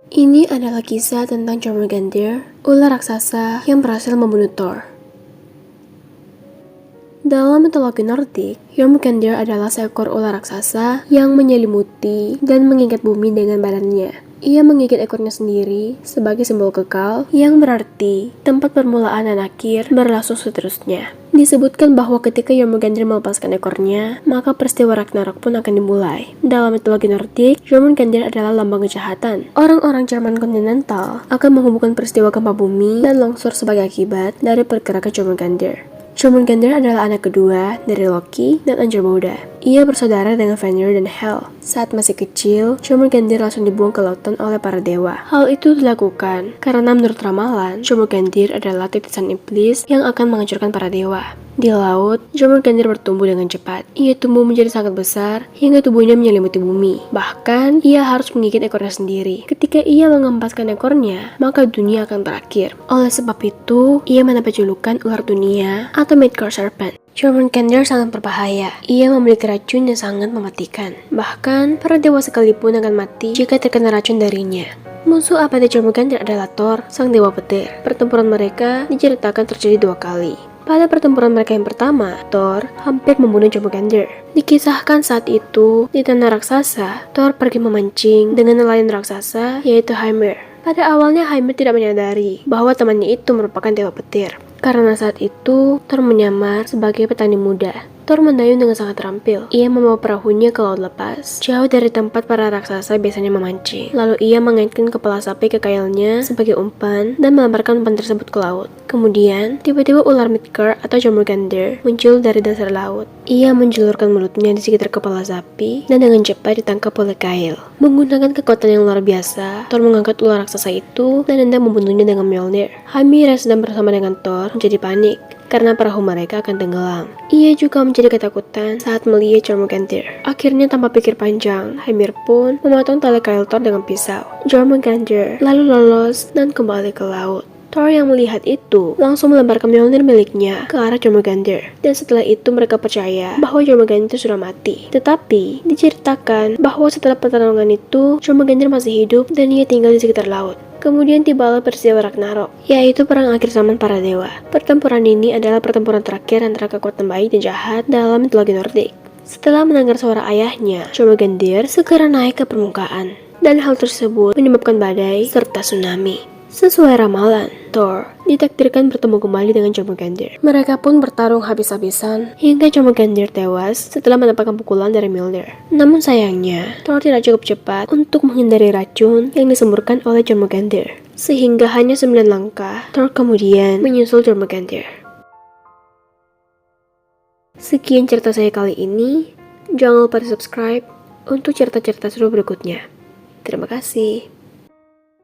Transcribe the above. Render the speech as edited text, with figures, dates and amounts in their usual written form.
Ini adalah kisah tentang Jormungandr, ular raksasa yang berhasil membunuh Thor. Dalam mitologi Nordik, Jormungandr adalah seekor ular raksasa yang menyelimuti dan mengikat bumi dengan badannya. Ia mengikat ekornya sendiri sebagai simbol kekal yang berarti tempat permulaan dan akhir berlangsung seterusnya. Disebutkan bahwa ketika Jormungandr melepaskan ekornya, maka peristiwa Ragnarok pun akan dimulai. Dalam mitologi Nordik, Jormungandr adalah lambang kejahatan. Orang-orang Jerman kontinental akan menghubungkan peristiwa gempa bumi dan longsor sebagai akibat dari pergerakan Jormungandr. Jormungandr adalah anak kedua dari Loki dan Angrboda. Ia bersaudara dengan Fenrir dan Hel. Saat masih kecil, Jormungandr langsung dibuang ke lautan oleh para dewa. Hal itu dilakukan karena menurut ramalan, Jormungandr adalah titisan iblis yang akan menghancurkan para dewa. Di laut, Jormungandr bertumbuh dengan cepat. Ia tumbuh menjadi sangat besar hingga tubuhnya menyelimuti bumi. Bahkan, ia harus menggigit ekornya sendiri. Ketika ia mengempaskan ekornya, maka dunia akan berakhir. Oleh sebab itu, ia mendapat julukan ular dunia atau Midgard Serpent. Jormungandr sangat berbahaya. Ia memiliki racun yang sangat mematikan. Bahkan, para dewa sekalipun akan mati jika terkena racun darinya. Musuh abadi Jormungandr adalah Thor, sang dewa petir. Pertempuran mereka diceritakan terjadi 2 kali. Pada pertempuran mereka yang pertama, Thor hampir membunuh Jormungandr. Dikisahkan saat itu, di tanah raksasa, Thor pergi memancing dengan nelayan raksasa, yaitu Hymir. Pada awalnya Hymir tidak menyadari bahwa temannya itu merupakan dewa petir. Karena saat itu, Thor menyamar sebagai petani muda. Thor mendayung dengan sangat terampil. Ia membawa perahunya ke laut lepas, jauh dari tempat para raksasa biasanya memancing. Lalu ia mengaitkan kepala sapi ke kailnya sebagai umpan dan melemparkan umpan tersebut ke laut. Kemudian, tiba-tiba ular Midgard atau Jormungandr muncul dari dasar laut. Ia menjulurkan mulutnya di sekitar kepala sapi dan dengan cepat ditangkap oleh kail. Menggunakan kekuatan yang luar biasa, Thor mengangkat ular raksasa itu dan hendak membunuhnya dengan Mjolnir. Hymir yang sedang bersama dengan Thor menjadi panik karena perahu mereka akan tenggelam. Ia juga menjadi ketakutan saat melihat Jormungandr. Akhirnya tanpa pikir panjang, Hymir pun memotong tali kail Thor dengan pisau. Jormungandr lalu lolos dan kembali ke laut. Thor yang melihat itu langsung melemparkan Mjolnir miliknya ke arah Jormungandr. Dan setelah itu mereka percaya bahwa Jormungandr sudah mati. Tetapi diceritakan bahwa setelah pertarungan itu, Jormungandr masih hidup dan ia tinggal di sekitar laut. Kemudian tibalah peristiwa Ragnarok, yaitu perang akhir zaman para dewa. Pertempuran ini adalah pertempuran terakhir antara kekuatan baik dan jahat dalam mitologi Nordik. Setelah mendengar suara ayahnya, Jormungandr segera naik ke permukaan. Dan hal tersebut menyebabkan badai serta tsunami. Sesuai ramalan, Thor ditakdirkan bertemu kembali dengan Jormungandr. Mereka pun bertarung habis-habisan hingga Jormungandr tewas setelah mendapatkan pukulan dari Mjolnir. Namun sayangnya, Thor tidak cukup cepat untuk menghindari racun yang disemburkan oleh Jormungandr. Sehingga hanya 9 langkah, Thor kemudian menyusul Jormungandr. Sekian cerita saya kali ini. Jangan lupa di subscribe untuk cerita-cerita seru berikutnya. Terima kasih.